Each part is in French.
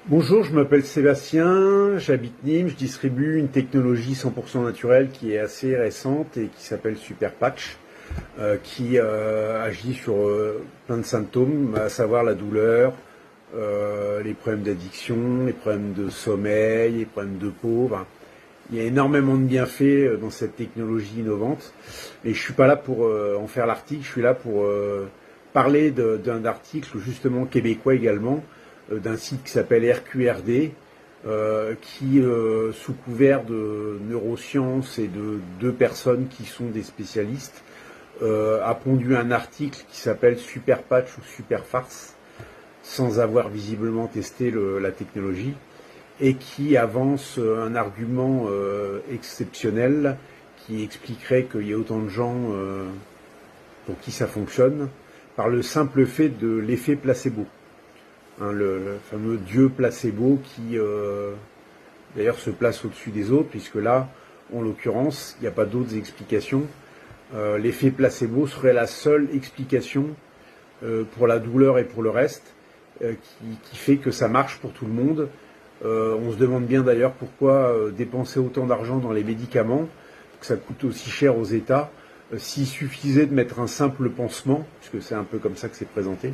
Bonjour, je m'appelle Sébastien, j'habite Nîmes, je distribue une technologie 100% naturelle qui est assez récente et qui s'appelle Super Patch, qui agit sur plein de symptômes, à savoir la douleur, les problèmes d'addiction, les problèmes de sommeil, les problèmes de peau. Enfin, il y a énormément de bienfaits dans cette technologie innovante, mais je suis pas là pour en faire l'article, je suis là pour parler d'un article justement québécois également, d'un site qui s'appelle RQRD, qui, sous couvert de neurosciences et de deux personnes qui sont des spécialistes, a pondu un article qui s'appelle Super Patch ou Super Farce, sans avoir visiblement testé la technologie, et qui avance un argument exceptionnel qui expliquerait qu'il y a autant de gens pour qui ça fonctionne par le simple fait de l'effet placebo. Hein, le fameux dieu placebo qui d'ailleurs se place au-dessus des autres, puisque là, en l'occurrence, il n'y a pas d'autres explications. L'effet placebo serait la seule explication pour la douleur et pour le reste, qui fait que ça marche pour tout le monde. On se demande bien d'ailleurs pourquoi dépenser autant d'argent dans les médicaments, que ça coûte aussi cher aux États, s'il suffisait de mettre un simple pansement, puisque c'est un peu comme ça que c'est présenté,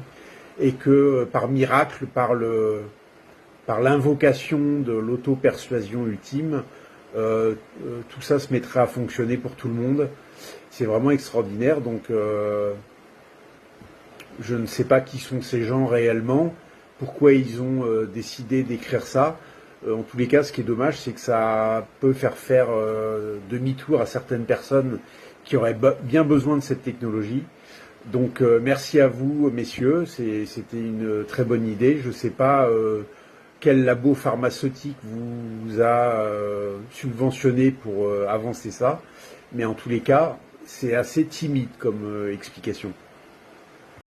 et que par miracle, par l'invocation de l'auto-persuasion ultime, tout ça se mettrait à fonctionner pour tout le monde. C'est vraiment extraordinaire. Donc je ne sais pas qui sont ces gens réellement, pourquoi ils ont décidé d'écrire ça. En tous les cas, ce qui est dommage, c'est que ça peut faire demi-tour à certaines personnes qui auraient bien besoin de cette technologie. Donc merci à vous, messieurs, c'était une très bonne idée. Je ne sais pas quel labo pharmaceutique vous a subventionné pour avancer ça, mais en tous les cas, c'est assez timide comme explication.